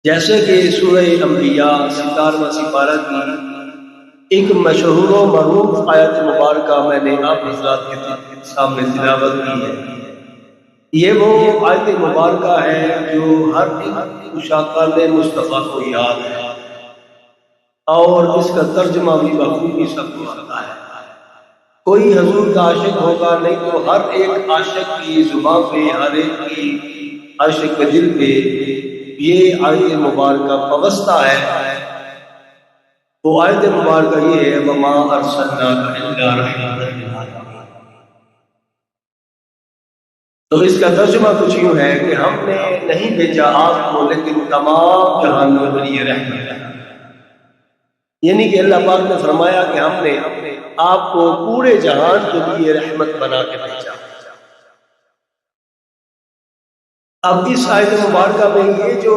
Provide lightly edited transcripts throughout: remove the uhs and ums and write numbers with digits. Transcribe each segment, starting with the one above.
جیسے کہ سورہ انبیاء 17واں سپارہ کی ایک مشہور و معروف آیت مبارکہ میں نے آپ حضرات کے سامنے تلاوت کی ہے۔ یہ وہ آیت مبارکہ ہے جو ہر ایک مشاقہ مصطفیٰ کو یاد ہے اور اس کا ترجمہ بھی بخوبی سب کو آتا ہے۔ کوئی حضور کا عاشق ہوگا نہیں تو ہر ایک عاشق کی زبان پہ، ہر ایک کی عاشق کے دل پہ یہ آیت مبارکہ پوستہ ہے۔ وہ آیت مبارکہ یہ ہے وَمَا أَرْسَلْنَاكَ إِلَّا رَحْمَةً لِلْعَالَمِينَ۔ تو اس کا ترجمہ کچھ یوں ہے کہ ہم نے نہیں بھیجا آپ کو لیکن تمام جہانوں کے لیے رحمت ہے، یعنی کہ اللہ پاک نے فرمایا کہ ہم نے آپ کو پورے جہان کے لیے رحمت بنا کے بھیجا۔ اب اس آیت مبارکہ میں یہ جو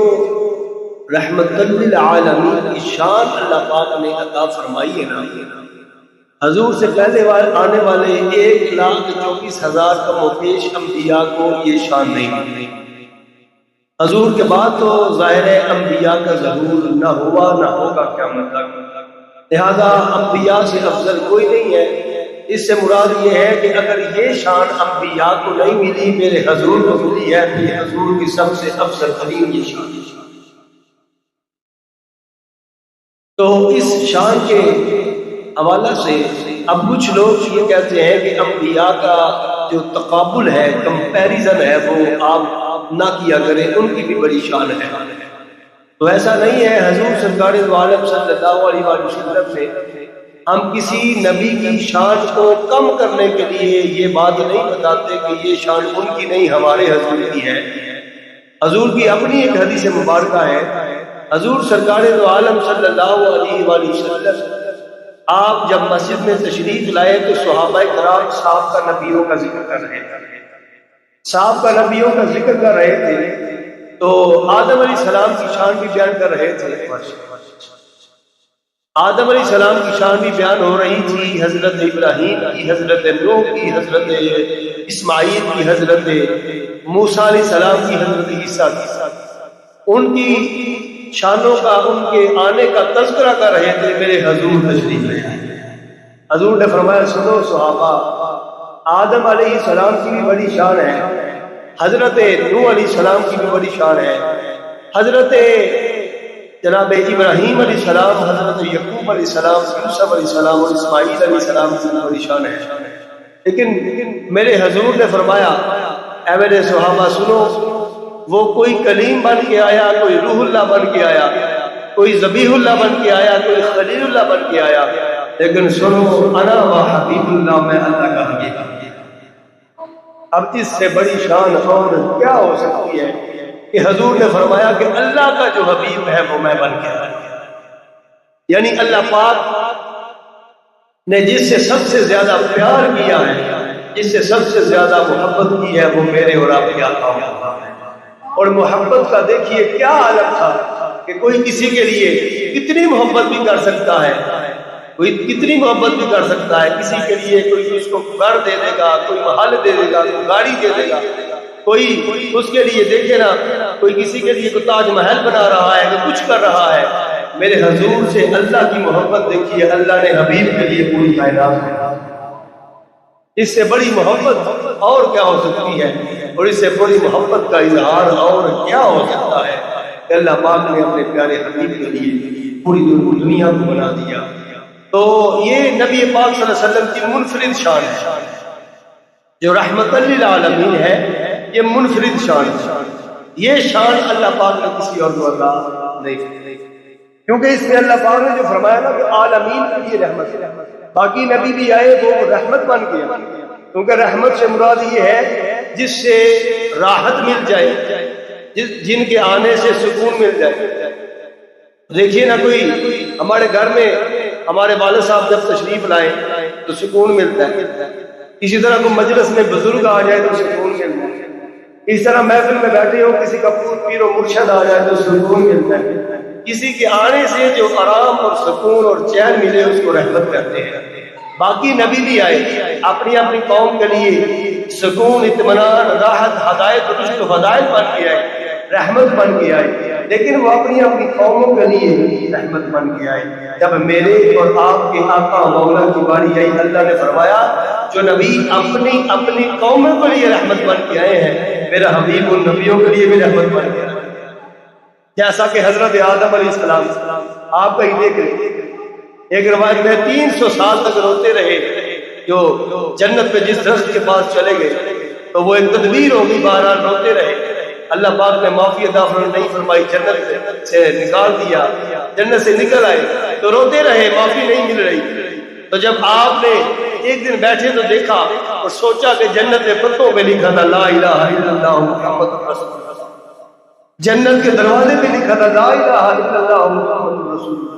رحمت للعالمین کی شان اللہ پاک نے عطا فرمائی ہے نا، حضور سے پہلے آنے والے 1,24,000 کم و بیش انبیاء کو یہ شان نہیں ملی۔ حضور کے بعد تو ظاہر ہے انبیاء کا ظہور نہ ہوا نہ ہوگا قیامت تک، لہذا انبیاء سے افضل کوئی نہیں ہے۔ اس سے مراد یہ ہے کہ اگر یہ شان انبیاء کو نہیں ملی، میرے حضور کو ملی ہے، میرے حضور کی سب سے افضل ترین یہ شان ہے۔ تو اس شان کے حوالہ سے اب کچھ لوگ یہ کہتے ہیں کہ انبیاء کا جو تقابل ہے، کمپیریزن ہے، وہ آپ نہ کیا کریں، ان کی بھی بڑی شان ہے۔ تو ایسا نہیں ہے۔ حضور سرکار دو عالم صلی اللہ علیہ وسلم سے ہم کسی نبی کی شان کو کم کرنے کے لیے یہ بات نہیں بتاتے کہ یہ شان ان کی نہیں، ہمارے حضور کی ہے۔ حضور کی اپنی ایک حدیث مبارکہ ہے۔ حضور سرکار دو عالم صلی اللہ علیہ وسلم آپ جب مسجد میں تشریف لائے تو صحابہ کرام سابقہ نبیوں کا ذکر کر رہے تھے، سابقہ نبیوں کا ذکر کر رہے تھے، تو آدم علیہ السلام کی شان بھی بیان کر رہے تھے۔ آدم علیہ السلام کی شان بھی بیان ہو رہی تھی، حضرت ابراہیم کی، حضرت نوح کی، حضرت اسماعیل کی، حضرت موسیٰ علیہ السلام کی، حضرت عیسیٰ کی، ان کی شانوں کا، ان کے آنے کا تذکرہ کر رہے تھے۔ میرے حضور تشریف لے آئے۔ حضور نے فرمایا سنو صحابہ، آدم علیہ السلام کی بھی بڑی شان ہے، حضرت نوح علیہ السلام کی بھی بڑی شان ہے، حضرت جناب ابراہیم علیہ السلام، حضرت یعقوب علیہ السلام، یوسف علیہ السلام اور اسماعیل علیہ السلام کی بھی بڑی شان ہے۔ لیکن میرے حضور نے فرمایا اے میرے صحابہ سنو، وہ کوئی کلیم بن کے آیا، کوئی روح اللہ بن کے آیا، کوئی ذبیح اللہ بن کے آیا، کوئی خلیل اللہ بن کے آیا، لیکن سنو انا و حبیب اللہ، میں اللہ کا حبیب ہوں۔ اب اس سے بڑی شان اور کیا ہو سکتی ہے کہ حضور نے فرمایا کہ اللہ کا جو حبیب ہے وہ میں بن کے آیا، یعنی اللہ پاک نے جس سے سب سے زیادہ پیار کیا ہے، جس سے سب سے زیادہ محبت کی ہے، وہ میرے اور آپ کے آقا ہے۔ اور محبت کا دیکھیے کیا عالم تھا کہ کوئی کسی کے لیے کتنی محبت بھی کر سکتا ہے، کوئی کتنی محبت بھی کر سکتا ہے، کسی کے لیے کوئی اس کو گھر دے دے گا، کوئی محل دے دے گا، کوئی گاڑی دے دے گا، کوئی اس کے لیے دیکھے نا، کوئی کسی کے لیے کوئی تاج محل بنا رہا ہے، کوئی کچھ کر رہا ہے۔ میرے حضور سے اللہ کی محبت دیکھیے، اللہ نے حبیب کے لیے پوری کائنات میں، اس سے بڑی محبت اور کیا ہو سکتی ہے، اور اس سے بڑی محبت کا اظہار اور کیا ہو سکتا ہے کہ اللہ پاک نے اپنے پیارے حبیب کے لیے پوری دنیا کو بنا دیا۔ تو یہ نبی پاک صلی اللہ علیہ وسلم کی منفرد شان ہے، جو رحمت للعالمین ہے، یہ منفرد شان ہے۔ یہ شان اللہ پاک نے کسی اور کو عطا نہیں کی، کیونکہ اس میں اللہ پاک نے جو فرمایا نا کہ عالمین کے لیے رحمت ہے، باقی نبی بھی آئے وہ رحمت بن گیا، کیونکہ رحمت سے مراد یہ ہے جس سے راحت مل جائے، جن کے آنے سے سکون مل جائے۔ دیکھیے نا، کوئی ہمارے گھر میں ہمارے والد صاحب جب تشریف لائیں تو سکون ملتا ہے، اسی طرح کوئی مجلس میں بزرگ آ جائے تو سکون ملتا ہے، اس طرح محفل میں بیٹھے ہو کسی کا پیر و مرشد آ جائے تو سکون ملتا ہے۔ کسی کے آنے سے جو آرام اور سکون اور چین ملے اس کو رحمت کہتے ہیں۔ باقی نبی بھی آئے اپنی اپنی قوم کے لیے سکون، اطمینان، راحت، ہدایت، رشد و ہدایت بن کے آئے، رحمت بن کے آئے۔ لیکن وہ اپنی اپنی قوموں کے لیے رحمت بن کے آئے. جب میرے اور آپ کے آقا مولا کی باری آئی، اللہ نے فرمایا جو نبی اپنی قوموں کے لیے رحمت بن کے آئے ہیں، میرا حبیب ان نبیوں کے لیے بھی رحمت بن کے آئے. جیسا کہ حضرت آدم علیہ السلام، آپ کا ہی دیکھ رہے، ایک روایت میں 300 سال تک روتے رہے. جو جنت میں جس درخت کے پاس چلے گئے تو وہ ایک تدبیر ہوگی، بہرحال روتے رہے. اللہ پاک نے معافی عطا نہیں فرمائی، جنت سے نکال دیا، جنت سے نکل آئے تو روتے رہے، معافی نہیں مل رہی. تو جب آپ نے ایک دن بیٹھے تو دیکھا اور سوچا کہ جنت کے پتوں پہ لکھا تھا لا الہ الا اللہ محمد رسول اللہ، جنت کے دروازے پہ لکھا تھا لا الہ الا اللہ محمد رسول اللہ.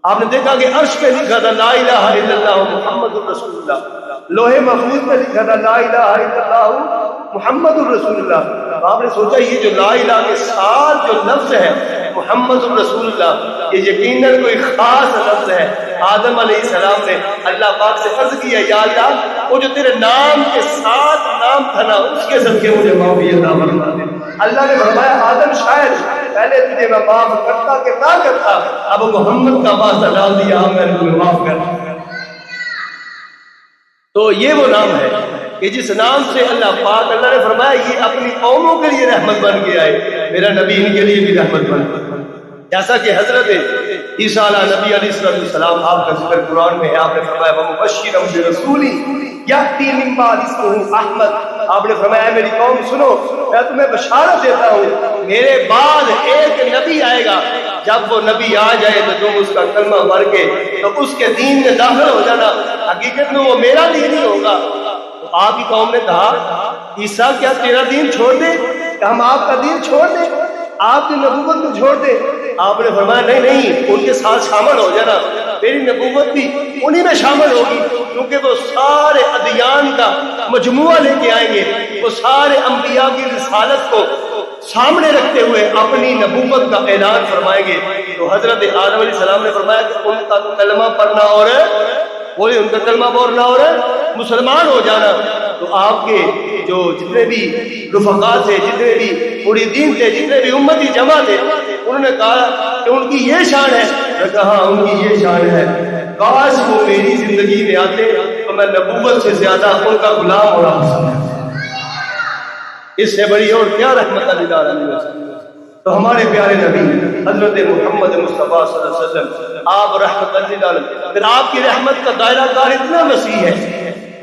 آپ نے دیکھا کہ عرش پہ لکھا تھا لا الہ الا اللہ محمد رسول اللہ، لوہے محفوظ پہ لکھا تھا لا الہ الا اللہ محمد رسول اللہ. آپ نے سوچا یہ جو لا الہ کے ساتھ جو لفظ ہے محمد رسول اللہ، یہ یقیناً کوئی خاص لفظ ہے. آدم علیہ السلام نے اللہ پاک سے عرض کیا یا اللہ وہ جو تیرے نام کے ساتھ نام تھا نا اس کے صدقے مجھے معافی عطا فرما دے. اللہ نے فرمایا آدم شاید پہلے تجھے میں معاف کرتا کہ نہ کرتا، اب محمد کا واسطہ ڈال دیا میں نے تمہیں معاف کر دیا. تو یہ وہ نام ہے کہ جس نام سے اللہ پاک، اللہ نے فرمایا یہ اپنی قوموں کے لیے رحمت بن کے آئے، میرا نبی ان کے لیے بھی رحمت بن گیا. جیسا کہ حضرت عیسیٰ نبی علیہ السلام آپ کا ذکر قرآن میں ہے، آپ نے فرمایا وَمُبَشِّرًا بِرَسُولٍ یَأْتِي مِن بَعْدِهِ اسْمُهُ احمد. آپ نے فرمایا میری قوم سنو، میں تمہیں بشارت دیتا ہوں میرے بعد ایک نبی آئے گا، جب وہ نبی آ جائے تو تم اس کا کلمہ پڑھ کے تو اس کے دین میں داخل ہو جانا. حقیقت میں وہ میرا دین ہی ہوگا. تو آپ کی قوم نے کہا عیسیٰ کیا تیرا دین چھوڑ دے، کہ ہم آپ کا دین چھوڑ دیں، آپ کی نبوت کو چھوڑ دیں؟ آپ نے فرمایا نہیں ان کے ساتھ شامل ہو جانا، میری نبوت بھی انہی میں شامل ہوگی، کیونکہ وہ سارے ادیان کا مجموعہ لے کے آئیں گے. وہ سارے انبیاء کی رسالت کو سامنے رکھتے ہوئے اپنی نبوت کا اعلان فرمائیں گے. تو حضرت آدم علیہ السلام نے فرمایا کہ ان کا کلمہ پڑھنا اور وہی ان کا کلمہ پڑھنا اور مسلمان ہو جانا. تو آپ کے جو جتنے بھی رفقا تھے، جتنے بھی مریدین تھے، جتنے بھی امتی جمع تھے، انہوں نے کہا کہ ان کی یہ شان ہے. میں کہا ان کی یہ شان ہے، کاش وہ میری زندگی میں آتے تو میں نبوت سے زیادہ ان کا غلام ہونا پسند ہے. اس سے بڑی اور کیا رحمت للعالمین. تو ہمارے پیارے نبی حضرت محمد مصطفیٰ صلی اللہ علیہ وسلم آپ رحمت للعالمین. پھر آپ کی رحمت کا دائرہ کار اتنا وسیع ہے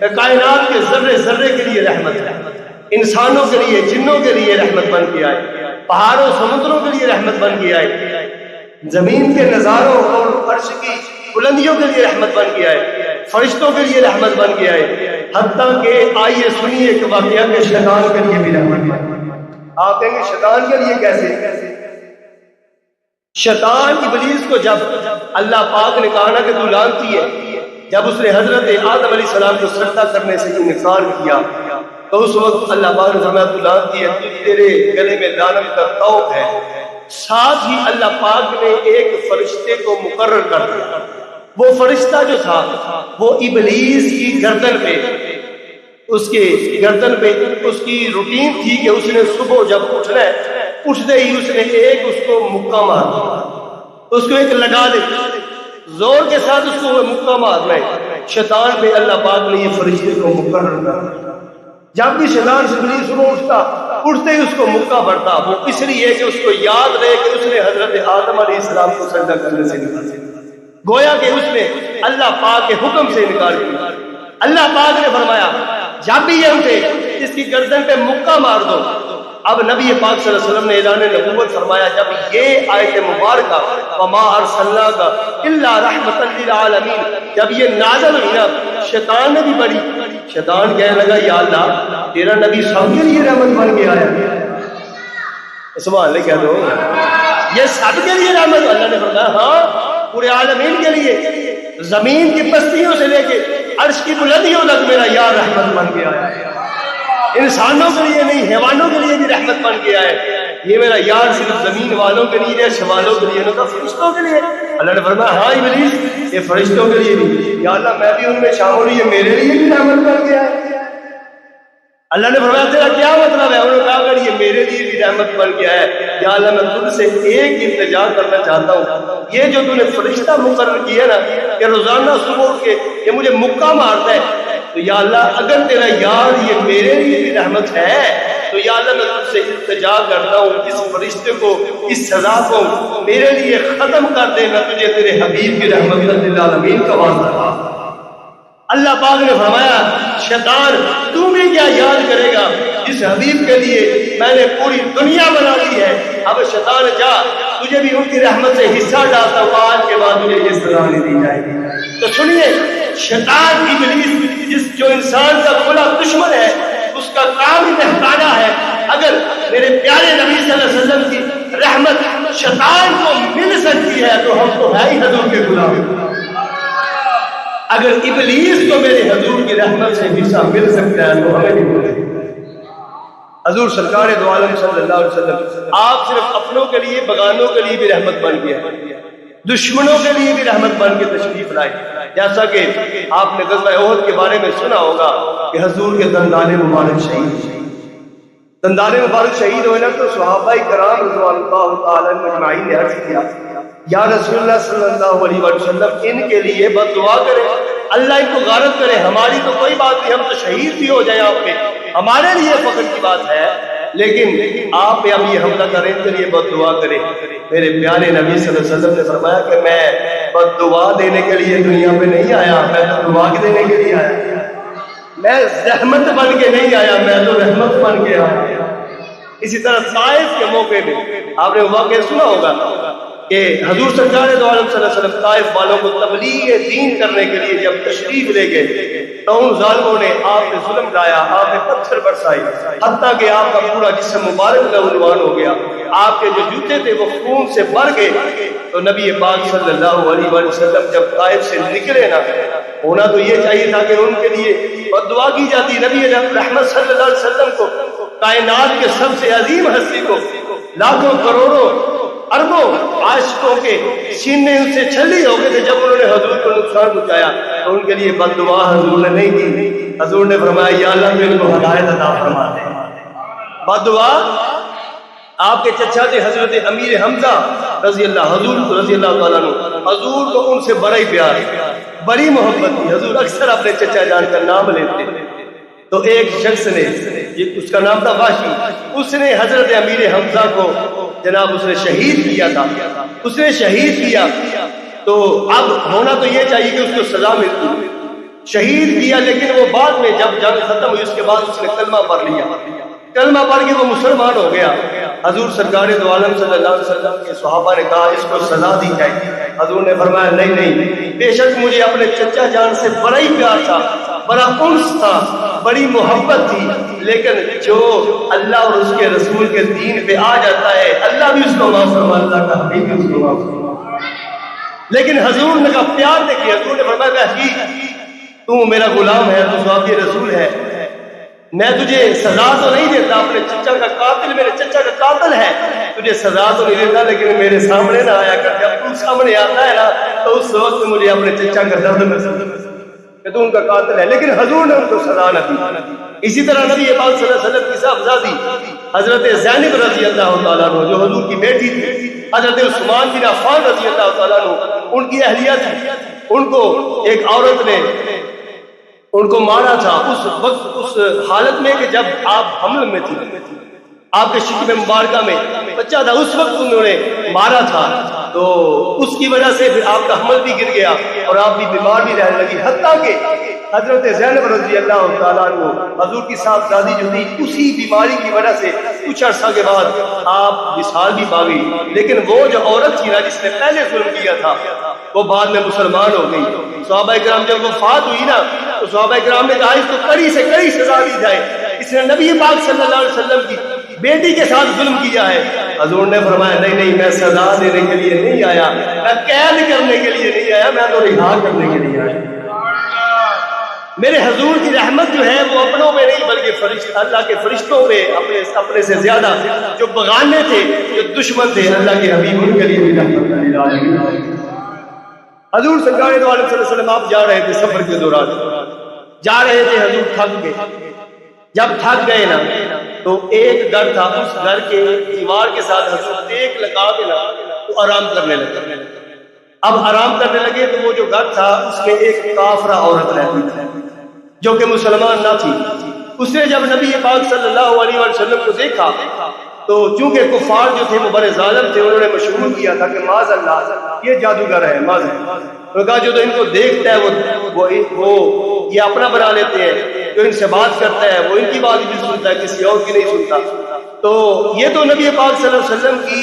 کہ کائنات کے ذرے ذرے کے لیے رحمت ہے، انسانوں کے لیے، جنوں کے لیے رحمت بن کے آئے، پہاڑوں سمندروں کے لیے رحمت بن کے آئے، زمین کے نظاروں اور عرش کی بلندیوں کے لیے رحمت بن کے آئے، فرشتوں کے لیے رحمت بن کے آئے. حتیٰ کہ آئیے سنیے کہ واقعہ کے شیطان کے لیے بھی رحمت بن کے آئے. آپ کہیں گے شیطان کے لیے کیسے؟ شیطان ابلیس کو جب اللہ پاک نے کہا نا کہ تو لعنتی ہے، جب اس نے حضرت آدم علیہ السلام کو سجدہ کرنے سے انکار کیا تو اس وقت اللہ پاک نے فرمایا تو لعنتی ہے، تیرے گلے میں لعنت کا طوق ہے. ساتھ ہی اللہ پاک نے ایک فرشتے کو مقرر کر دیا. وہ فرشتہ جو تھا وہ ابلیس کی گردن پہ، اس کے گردن پہ اس کی روٹین تھی کہ اس نے صبح جب اٹھنا ہے، اٹھتے ہی اس نے ایک اس کو مکہ مارنا، اس کو ایک لگا دے، زور کے ساتھ اس کو مکہ مارنا ہے. شیطان پہ اللہ پاک نے یہ فرشتے کو مقرر کر. جب بھی شیطان سے ابلیس صبح اٹھتا، اٹھتے ہی اس کو مکہ پڑتا، وہ اس لیے کہ اس کو یاد رہے کہ اس نے حضرت آدم علیہ السلام کو سجدہ کرنے سے انکار کیا، گویا کہ اس نے اللہ پاک کے حکم سے انکار کیا. اللہ پاک نے فرمایا جب بھی یہ اٹھے اس کی گردن پہ مکہ مار دو. اب نبی پاک صلی اللہ علیہ وسلم نے اعلان نبوت فرمایا جب یہ آیت مبارکہ وما ارسلناک الا رحمتا للعالمین جب یہ نازل ہوئی نا، شیطان نے بھی پڑھی. شیطان کہنے لگا یا اللہ تیرا نبی سب کے لیے رحمت بن کے آیا. سبحان اللہ کہہ دو، یہ سب کے لیے رحمت. اللہ نے فرمایا ہاں پورے عالمین کے لیے، زمین کی پستیوں سے لے کے عرش کی بلندیوں تک میرا یار رحمت بن کے آیا. انسانوں کے لیے نہیں، حیوانوں کے لیے بھی رحمت بن کے آئے. یہ میرا یار صرف زمین والوں کے لیے، عرش والوں کے لیے نہیں، فرشتوں کے لیے. اللہ نے فرمایا ہاں ابلیس یہ فرشتوں کے لیے بھی. یا اللہ میں بھی ان میں شامل ہوں، یہ میرے لیے بھی رحمت بن کے آئے. اللہ نے فرمایا تیرا کیا مطلب ہے؟ انہوں نے کہا اگر یہ میرے لیے بھی رحمت بن گیا ہے، یا اللہ میں تجھ سے ایک التجا کرنا چاہتا ہوں، یہ جو تو نے فرشتہ مقرر کیا نا کہ روزانہ صبح اٹھ کے یہ مجھے مکہ مارتا ہے، تو یا اللہ اگر تیرا یار یہ میرے لیے بھی رحمت ہے تو یا اللہ میں تجھ سے التجا کرتا ہوں اس فرشتے کو، اس سزا کو میرے لیے ختم کر دے، میں تجھے تیرے حبیب کی رحمت للعالمین کا واسطہ تھا۔ اللہ پاک نے فرمایا شیطان تو بھی کیا یاد کرے گا جس حبیب کے لیے میں نے پوری دنیا بنا لی ہے، اب شیطان جا تجھے بھی ان کی رحمت سے حصہ ڈالتا ہوں، آج کے بعد تجھے یہ سزا نہیں دی جائے گی۔ تو سنیے، شیطان ابلیس جس جو انسان کا کھلا دشمن ہے اس کا کام ہی بہتانا ہے۔ اگر میرے پیارے نبی صلی اللہ علیہ وسلم کی رحمت شیطان کو مل سکتی ہے تو ہم تو ہے ہی حضور کے غلام۔ اگر ابلیس کو میرے حضور کی رحمت سے حصہ مل سکتا ہے تو ہمیں بھی ملے۔ حضور سرکار دو عالم صلی اللہ علیہ وسلم آپ صرف اپنوں کے لیے بغانوں کے لیے بھی رحمت بن گیا، دشمنوں کے لیے بھی رحمت بن کے تشریف لائے۔ جیسا کہ آپ نے غزوہ احد کے بارے میں سنا ہوگا کہ حضور کے دندان مبارک شہید ہوئے نا، تو صحابہ کرام رضوان اللہ تعالی اجمعین نے عرض کیا یا رسول اللہ صلی اللہ علیہ وسلم ان کے لیے بد دعا کرے، اللہ ان کو غارت کرے، ہماری تو کوئی بات نہیں، ہم تو شہید بھی ہو جائیں آپ پہ، ہمارے لیے فخر کی بات ہے، لیکن آپ اب یہ حملہ کریں ان کے لیے بد دعا کرے۔ میرے پیارے نبی صلی اللہ علیہ وسلم نے فرمایا کہ میں بد دعا دینے کے لیے دنیا پہ نہیں آیا، میں تو دعا دینے کے لیے آیا، میں رحمت بن کے نہیں آیا، میں تو رحمت بن کے آیا۔ اسی طرح طائف کے موقع میں آپ نے واقعہ سنا ہوگا کہ حضور سرکار دو عالم صلی اللہ علیہ وسلم طائف والوں کو تبلیغ دین کرنے کے لیے جب تشریف لے گئے تو ان ظالموں نے آپ نے ظلم ڈایا، آپ نے پتھر برسائے، حتیٰ کہ آپ کا پورا جسم مبارک لہولوان ہو گیا، آپ کے جو جوتے تھے وہ خون سے بھر گئے۔ تو نبی پاک صلی اللہ علیہ وسلم جب طائف سے نکلے نا، ہونا تو یہ چاہیے تھا کہ ان کے لیے بد دعا کی جاتی، نبی رحمت صلی اللہ علیہ وسلم کو، کائنات کے سب سے عظیم ہستی کو، لاکھوں کروڑوں اربوں عاشقوں کے سینے ان سے چھلی ہو گئے تھے، جب انہوں نے حضور کو نقصان پہنچایا تو ان کے لیے بد دعا حضور نے نہیں کی، حضور نے فرمایا یا اللہ تو ان کو ہدایت عطا فرما دے۔ بد دعا آپ کے چچا تھے حضرت امیر حمزہ رضی اللہ، حضور رضی اللہ تعالیٰ عنہ، حضور کو ان سے بڑا ہی پیار، بڑی محبت تھی، حضور اکثر اپنے چچا جان کا نام لیتے۔ تو ایک شخص نے، اس کا نام تھا واشی، اس نے حضرت امیر حمزہ کو جناب اس نے شہید کیا تھا، اس نے شہید کیا، تو اب ہونا تو یہ چاہیے کہ اس کو سزا ملتی، شہید کیا، لیکن وہ بعد میں جب جنگ ختم ہوئی اس کے بعد اس نے کلمہ پڑھ لیا، کلمہ پڑھ کے وہ مسلمان ہو گیا۔ حضور سرکار دو عالم صلی اللہ علیہ وسلم کے صحابہ نے کہا اس کو سزا دی جائے، حضور نے فرمایا نہیں نہیں، بے شک مجھے اپنے چچا جان سے بڑا ہی پیار تھا، بڑا انس تھا، بڑی محبت تھی، لیکن جو اللہ اور اس کے رسول کے دین پہ آ جاتا ہے اللہ بھی اس کو معاف فرما، اللہ کا حبیب بھی اس کو معاف فرما۔ لیکن حضور نے کہا پیار نے کیا، حضور نے فرمایا کہ تو میرا غلام ہے، تو صحابی رسول ہے، میں تجھے سزا تو نہیں دیتا، اپنے چچا کا قاتل میرے چچا کا قاتل ہے، تجھے سزا تو نہیں دیتا، لیکن میرے سامنے نہ آیا کر، جب تو سامنے آتا ہے نا تو اس وقت مجھے اپنے چچا کا درد محسوس کہ تو ان کا قاتل ہے، لیکن حضور نے ان کو سزا نہ دی۔ اسی طرح نبی پاک صلی اللہ علیہ وسلم کی صاحبزادی حضرت زینب رضی اللہ تعالیٰ عنہ جو حضور کی بیٹی تھی، حضرت عثمان بن عفان رضی اللہ تعالیٰ عنہ ان کی اہلیہ تھی، ان کو ایک عورت نے ان کو مارا تھا اس وقت، اس حالت میں کہ جب آپ حمل میں تھی، آپ کے شکم مبارکہ میں بچہ تھا، اس وقت انہوں نے مارا تھا، تو اس کی وجہ سے پھر آپ کا حمل بھی گر گیا اور آپ بھی بیمار بھی رہنے لگی، حتیٰ کہ حضرت زینب رضی اللہ تعالیٰ عنہ حضور کی صاحبزادی جو تھی اسی بیماری کی وجہ سے کچھ عرصہ کے بعد آپ وصال بھی پا گئی، لیکن وہ جو عورت تھی نا جس نے پہلے ظلم کیا تھا وہ بعد میں مسلمان ہو گئی۔ صحابہ کرام جب وفات ہوئی نا تو صحابہ کرام نے کہا اس کو کڑی سے کڑی سزا دی جائے، اس نے نبی پاک صلی اللہ علیہ وسلم کی بیٹی کے ساتھ ظلم کیا ہے۔ حضور نے فرمایا نہیں نہیں، میں سزا دینے کے لیے نہیں آیا، میں قید کرنے کے لیے نہیں آیا، میں تو رہا کرنے کے لیے آیا۔ میرے حضور کی رحمت جو ہے وہ اپنوں میں نہیں بلکہ اللہ کے فرشتوں میں اپنے سے زیادہ جو بغانے تھے، جو دشمن تھے، اللہ کے حبیب ان کے لیے بھی رحمت اللہ۔ حضور سرکار دو عالم صلی اللہ علیہ وسلم آپ جا رہے تھے، سفر کے دوران جا رہے تھے، حضور تھک گئے، جب تھک گئے نا تو ایک گھر تھا، اس گھر کے دیوار کے ساتھ حضور ٹیک لگا کے نا تو آرام کرنے لگے۔ اب آرام کرنے لگے تو وہ جو گھر تھا اس میں ایک کافرہ عورت رہتی تھی جو کہ مسلمان نہ تھی۔ اس نے جب نبی پاک صلی اللہ علیہ وسلم کو دیکھا تو چونکہ کفار جو تھے وہ بڑے ظالم تھے، انہوں نے مشہور کیا تھا کہ معاذ اللہ یہ جادوگر ہے، معاذ اللہ۔ انہوں نے کہا جو تو ان کو دیکھتا ہے وہ یہ اپنا بنا لیتے ہیں، جو ان سے بات کرتا ہے وہ ان کی بات بھی سنتا ہے، کسی اور کی نہیں سنتا۔ تو یہ تو نبی پاک صلی اللہ علیہ وسلم کی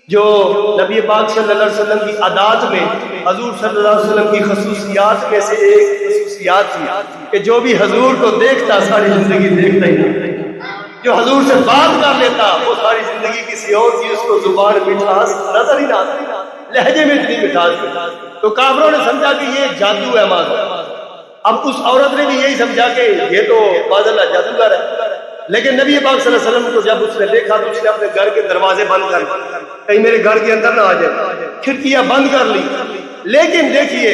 جو نبی پاک صلی اللہ علیہ وسلم کی عادات میں حضور صلی اللہ علیہ وسلم کی خصوصیات میں سے ایک خصوصیات تھی کہ جو بھی حضور کو دیکھتا ساری زندگی دیکھتا ہی نہیں، جو حضور سے بات کر لیتا وہ ساری زندگی کسی اور کی اس کو زبان مٹھاس نظر ہی نہ آتی، لہجے میں اتنی مٹھاس تھی۔ تو کافروں نے سمجھا کہ یہ جادو ہے معاذ اللہ۔ اب اس عورت نے بھی یہی سمجھا کہ یہ تو معاذ اللہ جادوگر ہے، لیکن نبی پاک صلی اللہ علیہ وسلم کو جب اس نے دیکھا تو اس نے اپنے گھر کے دروازے بند کر کہیں میرے گھر کے اندر نہ آ جائے، کھڑکیاں بند کر لی۔ لیکن دیکھیے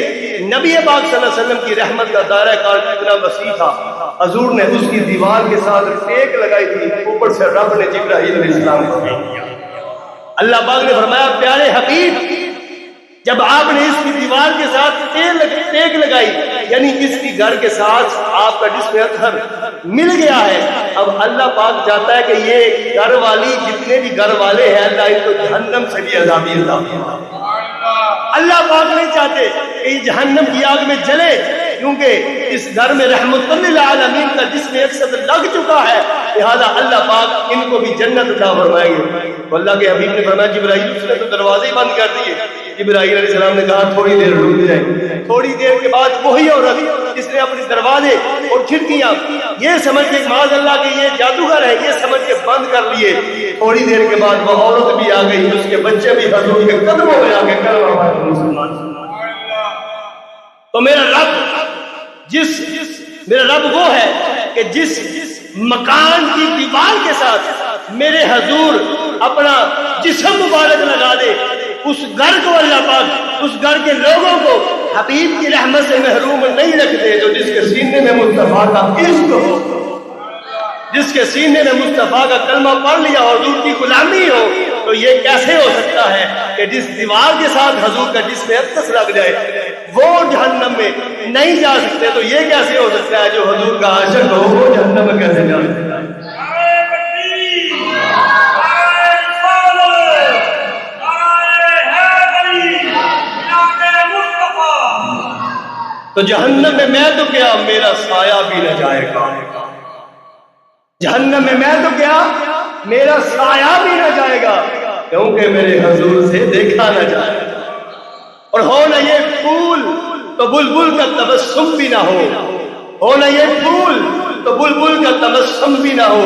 نبی پاک صلی اللہ علیہ وسلم کی رحمت کا دائرہ کار اتنا وسیع تھا، حضور نے اس کی دیوار کے ساتھ ٹیک لگائی تھی، اوپر سے رب نے جبرائیل علیہ السلام کو بھیج دیا۔ اللہ پاک نے فرمایا پیارے حبیب جب آپ نے اس کی دیوار کے ساتھ ٹیک لگائی، یعنی اس کی گھر کے ساتھ آپ کا جسم اطہر مل گیا ہے، اب اللہ پاک چاہتا ہے کہ یہ گھر والی جتنے بھی گھر والے ہیں اللہ ان کو جہنم سے بھی عذابی عذاب۔ اللہ پاک نہیں چاہتے کہ یہ جہنم کی آگ میں جلے، کیونکہ اس گھر میں رحمت للعالمین کا جسم اقصد لگ چکا ہے، لہذا اللہ پاک ان کو بھی جنت عطا فرمائیں گے۔ تو اللہ کے حبیب نے فرمایا جبرائیل اس نے تو دروازے ہی بند کر دیے۔ جبرائیل علیہ السلام نے کہا تھوڑی دیر رک جائے۔ تھوڑی دیر کے بعد وہی عورت جس نے اپنے دروازے اور کھڑکیاں یہ سمجھ کے معاذ اللہ کہ یہ جادوگر ہے یہ سمجھ کے بند کر لیے، تھوڑی دیر کے بعد وہ عورت بھی آ گئی، اس کے بچے بھی حضور کے قدموں میں آ کے کلمہ پڑھ مسلمان۔ تو میرا رب وہ ہے کہ جس مکان کی دیوار کے ساتھ میرے حضور اپنا جسم مبارک لگا دے، اس گھر کو اللہ پاک اس گھر کے لوگوں کو حبیب کی رحمت سے محروم نہیں رکھتے۔ جو جس کے سینے میں مصطفیٰ کا عشق ہو، جس کے سینے میں مصطفیٰ کا کلمہ پڑھ لیا اور حضور کی غلامی ہو، تو یہ کیسے ہو سکتا ہے کہ جس دیوار کے ساتھ حضور کا جسم اقدس لگ جائے وہ جہنم میں نہیں جا سکتے؟ تو یہ کیسے ہو سکتا ہے جو حضور کا عاشق ہو وہ جہنم میں کیسے جا سکتا ہے؟ تو جہنم میں میں تو کیا میرا سایہ بھی نہ جائے گا، جہنم میں تو کیا میرا سایہ بھی نہ جائے گا، کیونکہ میرے حضور سے دیکھا نہ جائے گا۔ اور ہو نہ یہ پھول تو بلبل کا تبسم بھی نہ ہو نہ یہ پھول تو بلبل کا تبسم بھی نہ ہو،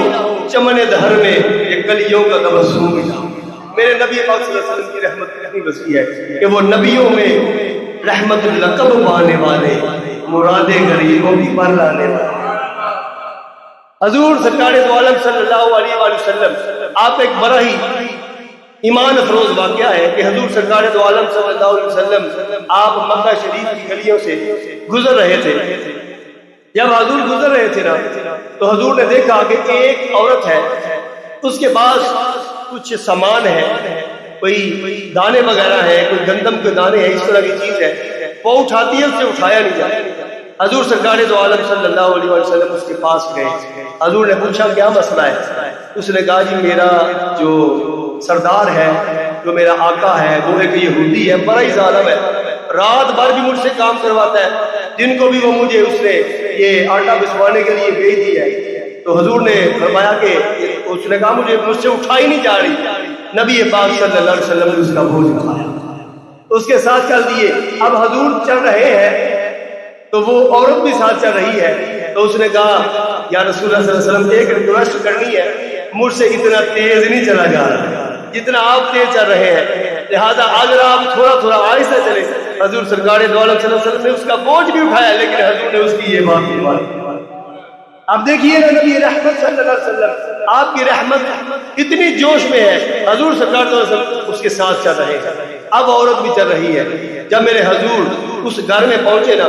چمن دھر میں یہ کلیوں کا تبسم بھی نہ ہو۔ میرے نبی پاک صلی اللہ علیہ وسلم کی رحمت اتنی وسیع ہے کہ وہ نبیوں میں رحمت لقب پانے والے، مرادیں غریبوں کی پر لانے والے۔ حضور سرکار دو عالم صلی اللہ علیہ وآلہ وسلم، آپ ایک بڑا ہی ایمان افروز واقعہ ہے کہ حضور سرکار دو عالم صلی اللہ علیہ وسلم آپ مکہ شریف کی گلیوں سے گزر رہے تھے۔ جب حضور گزر رہے تھے نا تو حضور نے دیکھا کہ ایک عورت ہے، اس کے پاس کچھ سامان ہے، کوئی دانے وغیرہ ہے، کوئی گندم کے دانے ہیں، اس طرح کی چیز ہے، وہ اٹھاتی ہے، اس سے اٹھایا نہیں جاتا۔ حضور سرکار دو عالم صلی اللہ علیہ وسلم اس کے پاس گئے، حضور نے پوچھا کیا مسئلہ ہے؟ اس نے کہا جی میرا جو سردار ہے، جو میرا آقا ہے، وہ ایک یہودی ہے، بڑا ہی ظالم ہے، رات بھر بھی مجھ سے کام کرواتا ہے، دن کو بھی وہ مجھے اس نے یہ آٹا پسوانے کے لیے بھیج دیا ہے۔ تو حضور نے فرمایا کہ اس نے کہا مجھ سے اٹھائی نہیں جا رہی۔ نبی پاک صلی اللہ علیہ وسلم نے اس کا بوجھ اٹھایا، اس کے ساتھ چل دیے۔ اب حضور چل رہے ہیں تو وہ عورت بھی ساتھ چل رہی ہے، تو اس نے کہا یا رسول اللہ صلی اللہ علیہ وسلم ایک ریکویسٹ کرنی ہے، مجھ سے اتنا تیز نہیں چلا جا رہا جتنا آپ تیز چل رہے ہیں، لہذا اگر آپ تھوڑا تھوڑا آہستہ چلیں۔ حضور سرکار دو عالم صلی اللہ علیہ وسلم نے اس کا بوجھ بھی اٹھایا، لیکن حضور نے اس کی یہ بات نہیں مانی۔ اب دیکھیے نا نبی رحمت صلی اللہ علیہ وسلم، آپ کی رحمت اتنی جوش میں ہے، حضور سرکار صلی اللہ علیہ وسلم اس کے ساتھ چل رہے ہیں، اب عورت بھی چل رہی ہے۔ جب میرے حضور اس گھر میں پہنچے نا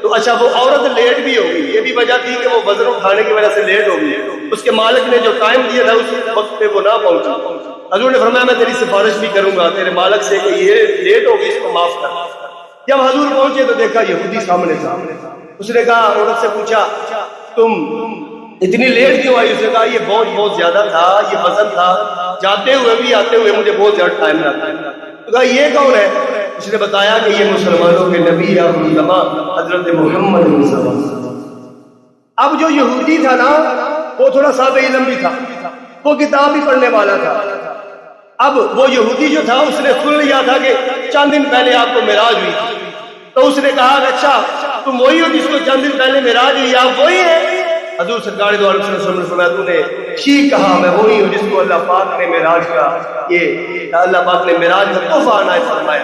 تو اچھا وہ عورت لیٹ بھی ہوگی، یہ بھی وجہ تھی کہ وہ وزن اٹھانے کی وجہ سے لیٹ ہوگی، اس کے مالک نے جو ٹائم دیا تھا اس وقت پہ وہ نہ پہنچی۔ حضور نے فرمایا میں تیری سفارش بھی کروں گا تیرے مالک سے کہ یہ لیٹ ہوگی، اس کو معاف کر۔ جب حضور پہنچے تو دیکھا یہودی سامنے تھا، اس نے کہا، عورت سے پوچھا تم اتنی لیٹ کیوں آئی؟ اس نے کہا یہ بہت زیادہ تھا، یہ وزن تھا، جاتے ہوئے بھی آتے ہوئے مجھے بہت زیادہ ٹائم لگا۔ تو کہا یہ کون ہے؟ اس نے بتایا کہ یہ مسلمانوں کے نبی حضرت محمد صلی اللہ علیہ وسلم۔ اب جو یہودی تھا نا وہ تھوڑا صاحب علم بھی تھا، وہ کتاب بھی پڑھنے والا تھا۔ اب وہ یہودی جو تھا اس نے سن لیا تھا کہ چند دن پہلے آپ کو معراج ہوئی تھی، تو اس نے کہا کہ اچھا تم وہی ہو جس کو چند دن پہلے معراج ہوئی، آپ وہی ہیں؟ حضور سرکار دو عالم صلی اللہ علیہ وسلم نے فرمایا تو نے ٹھیک کہا، میں وہی ہوں جس کو اللہ پاک نے معراج کا یہ اللہ پاک نے معراج کا تحفہ عنایت فرمایا۔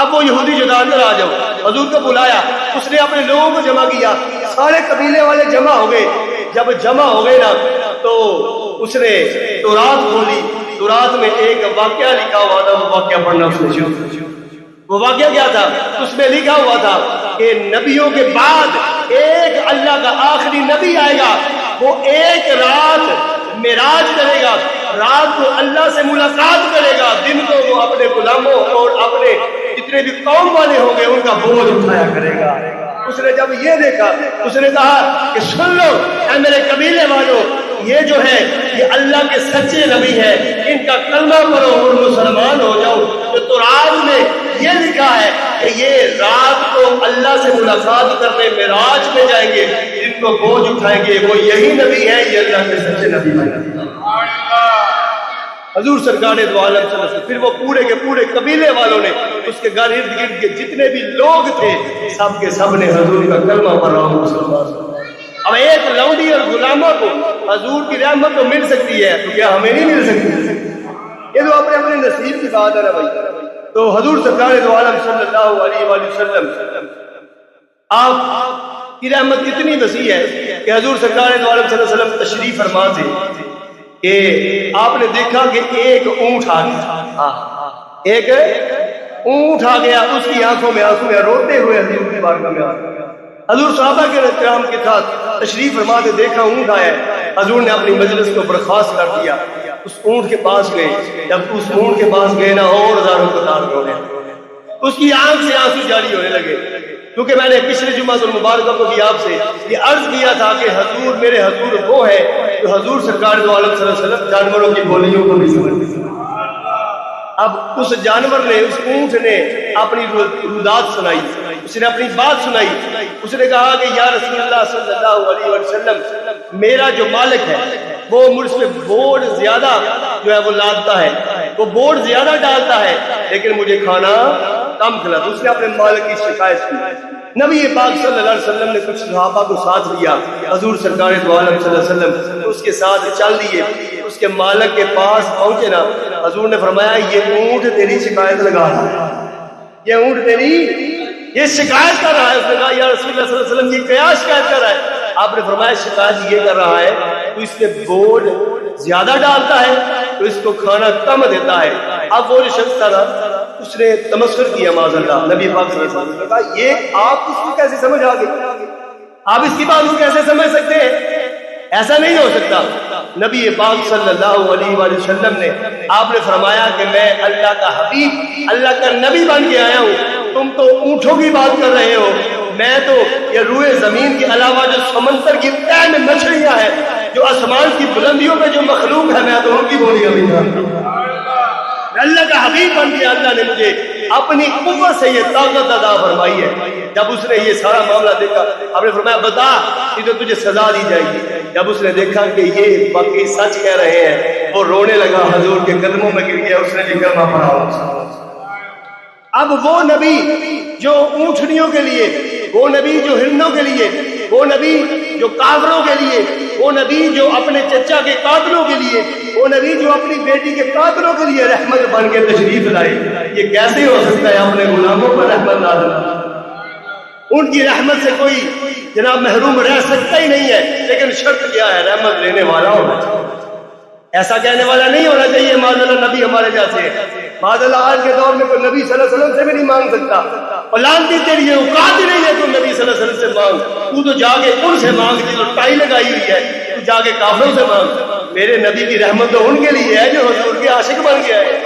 اب وہ یہودی جو اندر آ جاؤ، حضور کو بلایا، اس نے اپنے لوگوں کو جمع کیا، سارے قبیلے والے جمع ہو گئے۔ جب جمع ہو گئے نا تو اس نے تورات کھولی، تورات میں ایک واقعہ لکھا ہوا تھا، وہ واقعہ پڑھنا اس نے شروع کیا۔ وہ واقعہ کیا تھا؟ اس میں لکھا ہوا تھا کہ نبیوں کے بعد ایک اللہ کا آخری نبی آئے گا، وہ ایک رات معراج کرے گا، رات کو اللہ سے ملاقات کرے گا، دن کو وہ اپنے غلاموں اور اپنے جتنے بھی قوم والے ہوں گے ان کا بوجھ اٹھایا کرے گا۔ اس نے جب یہ دیکھا اس نے کہا کہ سن لو اے میرے قبیلے والوں، یہ جو ہے یہ اللہ کے سچے نبی ہے، ان کا کلمہ پڑھو اور مسلمان ہو جاؤ۔ تو تورات میں یہ لکھا ہے کہ یہ رات کو اللہ سے ملاقات کرنے معراج میں جائیں گے، جن کو بوجھ اٹھائیں گے وہ یہی نبی ہیں، یہ اللہ کے سچے نبی ہیں۔ حضور سرکار دو عالم صلی اللہ علیہ وسلم، پھر وہ پورے کے پورے قبیلے والوں نے، اس کے گھر ارد گرد کے جتنے بھی لوگ تھے سب کے سب نے حضور کا کلمہ پڑھا۔ اب ایک لونڈی اور غلاموں کو حضور کی رحمت تو مل سکتی ہے تو کیا ہمیں نہیں مل سکتی؟ یہ تو اپنے اپنے نصیب کی بات ہے نا بھائی۔ تو حضور سرکار دو عالم صلی اللہ علیہ وآلہ وسلم آپ کی رحمت کتنی وسیع ہے کہ حضور سرکار دو عالم صلی اللہ علیہ وسلم تشریف فرما تھے کہ آپ نے دیکھا کہ ایک اونٹ آ گیا، ایک اونٹ آ گیا، اس کی آنکھوں میں آنسو ہے، روتے ہوئے حضور کی بارگاہ میں آ گیا۔ حضور صحابہ کے کرام کے ساتھ تشریف فرما کے دیکھا اونٹ آیا ہے، حضور نے اپنی مجلس کو برخاست کر دیا، اس اونٹ کے پاس گئے۔ جب اس اونٹ کے پاس گئے نا اور ہزاروں قطار ہو گئے، اس کی آنکھ سے آنسو جاری ہونے لگے، کیونکہ میں نے پچھلے جمعہ المبارکہ کو بھی آپ سے یہ عرض کیا تھا کہ حضور میرے حضور وہ ہے جو حضور سرکار دو عالم صلی اللہ علیہ وسلم جانوروں کی بولیوں کو نہیں سمجھتے۔ اب اس جانور نے، اس اونٹ نے اپنی رودات سنائی، اس نے اپنی بات سنائی، اس نے کہا کہ یا رسول اللہ صلی اللہ علیہ وسلم، میرا جو مالک ہے وہ مجھ سے بوجھ زیادہ جو ہے وہ لادتا ہے، وہ بوجھ زیادہ ڈالتا ہے لیکن مجھے کھانا کم کھلاتا۔ اس نے اپنے مالک کی شکایت کی۔ نبی پاک صلی اللہ علیہ وسلم نے کچھ صحابہ کو ساتھ لیا، حضور سرکار دو عالم صلی اللہ علیہ وسلم اس کے ساتھ چل دیے، اس کے مالک کے پاس پہنچے نا، حضور نے فرمایا یہ اونٹ تیری شکایت لگا رہا ہے، یہ اونٹ تیری یہ شکایت کر رہا ہے۔ اس نے کہا یا رسول اللہ صلی اللہ علیہ وسلم یہ کیا شکایت کر رہا ہے؟ آپ نے فرمایا شکایت یہ کر رہا ہے تو اس سے بوجھ زیادہ ڈالتا ہے تو اس کو کھانا کم دیتا ہے۔ اب وہ جو شخص تھا اس نے تمسخر کیا معاذ اللہ، نبی پاک صلی اللہ علیہ وسلم نے کہا یہ آپ اس کو کیسے سمجھ آ گئی، آپ اس کی بات کو کیسے سمجھ سکتے ہیں؟ ایسا نہیں ہو سکتا۔ نبی پاک صلی اللہ علیہ وآلہ وسلم نے آپ نے فرمایا کہ میں اللہ کا حبیب، اللہ کا نبی بن کے آیا ہوں، تم تو اونٹوں کی بات کر رہے ہو، میں تو یہ روئے زمین کے علاوہ جو سمندر کی تہہ میں مچھلیاں ہیں، جو آسمان کی بلندیوں میں جو مخلوق ہے، میں تو ان کی بولیاں بھی جانتا ہوں۔ اللہ کا حبیب بن کے اللہ نے مجھے اپنی قوت سے یہ طاقت عطا فرمائی ہے۔ جب اس نے یہ سارا معاملہ دیکھا آپ نے فرمایا بتا کہ تو تجھے سزا دی جائے گی۔ جب اس نے دیکھا کہ یہ واقعی سچ کہہ رہے ہیں وہ رونے لگا، حضور کے قدموں میں گر گیا، اس نے بھی کلمہ پڑھا۔ اب وہ نبی جو اونٹنیوں کے لیے، وہ نبی جو ہرنوں کے لیے، وہ نبی جو کافروں کے لیے، وہ نبی جو اپنے چچا کے قاتلوں کے لیے، وہ نبی جو اپنی بیٹی کے قاتلوں کے لیے رحمت بن کے تشریف لائے، یہ کیسے ہو سکتا ہے اپنے غلاموں پر رحمت نازل؟ ان کی رحمت سے کوئی جناب محروم رہ سکتا ہی نہیں ہے، لیکن شرط کیا ہے؟ رحمت لینے والا ہونا چاہیے، ایسا کہنے والا نہیں ہونا چاہیے معاذ اللہ نبی ہمارے جیسے۔ معاذ اللہ آج کے دور میں کوئی نبی صلی اللہ علیہ وسلم سے بھی نہیں مانگ سکتا اور لانتی تیری یہ اوقات ہی نہیں ہے تو نبی صلی اللہ علیہ وسلم سے مانگ، تو جا کے ان سے مانگ جی جو ٹائی لگائی ہوئی ہے، تو جا کے کافروں سے مانگ۔ میرے نبی کی رحمت تو ان کے لیے ہے جو حضور کے عاشق بن گیا ہے،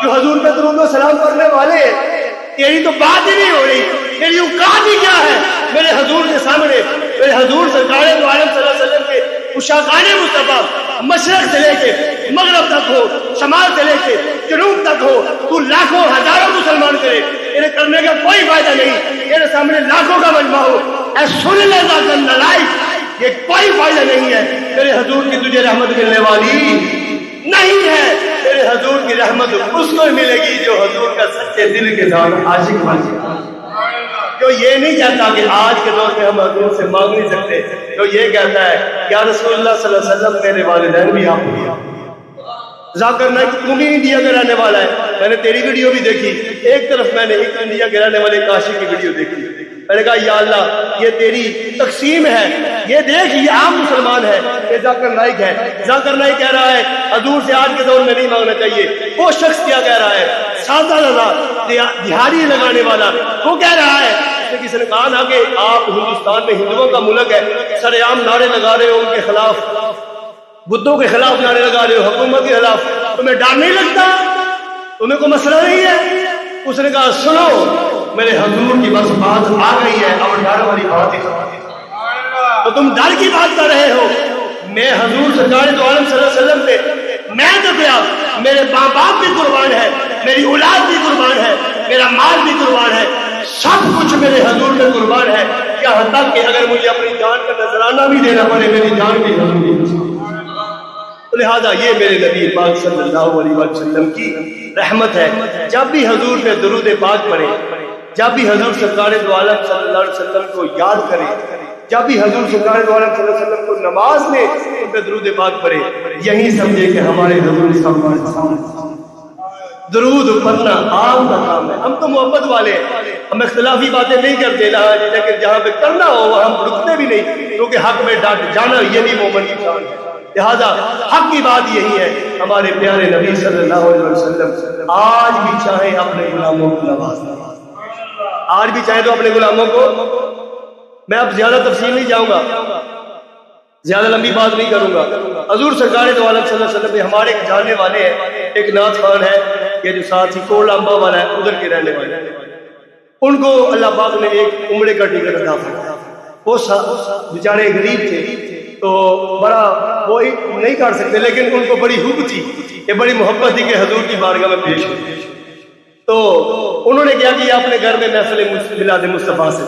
جو حضور پہ درود و سلام کرنے والے ہیں۔ تیری تو بات ہی نہیں ہو رہی، تیری اوقات ہی کیا ہے میرے حضور کے سامنے؟ میرے حضور سرکار دو عالم صلی اللہ علیہ وسلم کے پوشاکان مصطفیٰ مشرق سے لے کے مغرب تک ہو، شمال سے لے کے جنوب تک ہو، تو لاکھوں ہزاروں مسلمان کرے، انہیں کرنے کا کوئی فائدہ نہیں۔ میرے سامنے لاکھوں کا مجمع ہو، اے سن لے ذاکر نالائق، یہ کوئی فائدہ نہیں ہے۔ میرے حضور کی تجھے رحمت ملنے والی نہیں ہے۔ میرے حضور کی رحمت اس کو ملے گی جو حضور کا سچے دل کے ساتھ عاشق بن جائے، جو یہ نہیں کہتا کہ آج کے دور میں ہم حضور سے مانگ نہیں سکتے، جو یہ کہتا ہے یا رسول اللہ صلی اللہ علیہ وسلم میرے والدین بھی آپ دیا۔ ذاکر نائک تم بھی انڈیا کے رہنے والا ہے، میں نے تیری ویڈیو بھی دیکھی، ایک طرف میں نے ایک انڈیا کے رہنے والے کاشی کی ویڈیو دیکھی، میں نے کہا یا اللہ یہ تیری تقسیم ہے، یہ دیکھ یہ عام مسلمان ہے، یہ ذاکر نائک ہے۔ ذاکر نائک کہہ رہا ہے حضور سے آج کے دور میں نہیں مانگنا چاہیے۔ وہ شخص کیا کہہ رہا ہے؟ سادہ لگا دہاڑی لگانے والا وہ کہہ رہا ہے، کسی نے کہا نا کہ آپ ہندوستان میں ہندوؤں کا ملک ہے، سر عام نعرے لگا رہے ہو ان کے خلاف، بدھوں کے خلاف نعرے لگا رہے ہو، حکومت کے خلاف، تمہیں ڈر نہیں لگتا؟ تمہیں کوئی مسئلہ نہیں ہے؟ اس نے کہا سنو میرے حضور کی بس بات آ گئی ہے، اب ڈر والی بات ہی تو تم ڈر کی بات کر رہے ہو۔ میں حضور سرکار دو عالم صلی اللہ علیہ وسلم سے میں تو کیا، میرے ماں باپ بھی قربان ہے، میری اولاد بھی قربان ہے، میرا مال بھی قربان ہے، سب کچھ میرے حضور میں قربان ہے، یہاں تک کہ اگر مجھے اپنی جان کا نذرانہ بھی دینا پڑے میری جان بھی حضور کی۔ لہذا یہ میرے نبی پاک صلی اللہ علیہ وسلم کی رحمت ہے۔ جب بھی حضور پہ درود پاک پڑھے، جب بھی حضور سرکار دو عالم صلی اللہ علیہ وسلم کو یاد کرے، جب بھی حضور سرکار دو عالم صلی اللہ علیہ وسلم کو نماز میں ان پہ درود پاک پڑھے، یہی سمجھے کہ ہمارے حضور سب درود پڑھنا عام کا کام ہے۔ ہم تو محبت والے ہیں، ہم اختلافی باتیں نہیں کرتے، لیکن جہاں پہ کرنا ہو وہاں ہم رکتے بھی نہیں، کیونکہ حق میں ڈٹ جانا یہ بھی مومن کی شان ہے۔ لہذا حق کی بات یہی ہے، ہمارے پیارے نبی صلی اللہ علیہ وسلم آج بھی چاہیں اپنے غلاموں کو نوازنا، آج بھی چاہیں تو اپنے غلاموں کو۔ میں اب زیادہ تفصیل نہیں جاؤں گا، زیادہ لمبی بات نہیں کروں گا۔ حضور سرکار دو عالم صلی اللہ علیہ وسلم میں ہمارے جاننے والے ہیں، ایک نعت خوان ہے یہ جو ساتھ ہی کوڑ لمبا والا ہے، ادھر کے رہنے والے ہیں، ان کو اللہ پاک نے ایک عمرے کا ٹکٹ عطا فرمایا۔ وہ بیچارے غریب تھے تو بڑا وہ نہیں کر سکتے، لیکن ان کو بڑی حب تھی، یہ بڑی محبت تھی کہ حضور کی بارگاہ میں پیش ہو، تو انہوں نے کیا کیا اپنے گھر میں محفل میلاد مصطفیٰ سے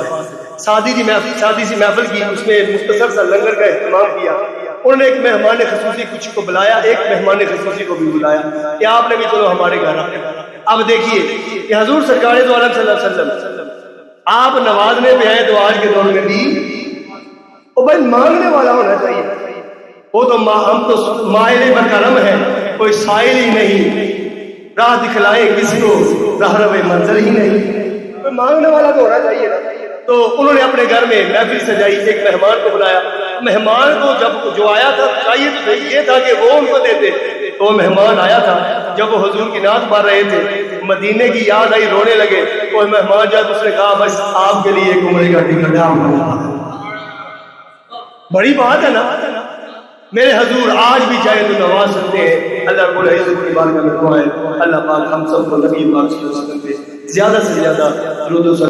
شادی سی محفل کی، اس میں مختصر سا لنگر کا اہتمام کیا۔ انہوں نے ایک مہمان خصوصی کچھ کو بلایا، ایک مہمان خصوصی کو بھی بلایا کہ آپ نے بھی چلو ہمارے گھر آئے۔ اب دیکھیے کہ حضور سرکار دو عالم صلی اللہ علیہ وسلم آپ نوازنے پہ آئے تو آج کے دور میں بھی وہ بھائی مانگنے والا ہونا چاہیے۔ وہ تو ہم تو مائل بکرم ہے، کوئی سائل ہی نہیں، راہ دکھلائے کسی کو راہ روے منزل ہی نہیں، کوئی مانگنے والا تو ہونا چاہیے نا۔ تو انہوں نے اپنے گھر میں محفل سجائی، ایک مہمان کو بلایا۔ مہمان کو جب جو آیا تھا چاہیے تو یہ تھا کہ وہ ان کو دیتے، تو وہ مہمان آیا تھا، جب وہ حضور کی نعت پڑھ رہے تھے مدینے کی یاد آئی، رونے لگے۔ وہ مہمان جب اس نے کہا بس آپ کے لیے ایک عمرے کا ٹکٹ ہے، بڑی بات ہے نا۔ میرے حضور آج بھی چاہے تو نواز سکتے ہیں۔ اللہ رب العزت کی بارگاہ میں دعا ہے اللہ پاک ہم سب کو نبی پاک صلی اللہ علیہ وسلم پہ زیادہ سے زیادہ درود و سلام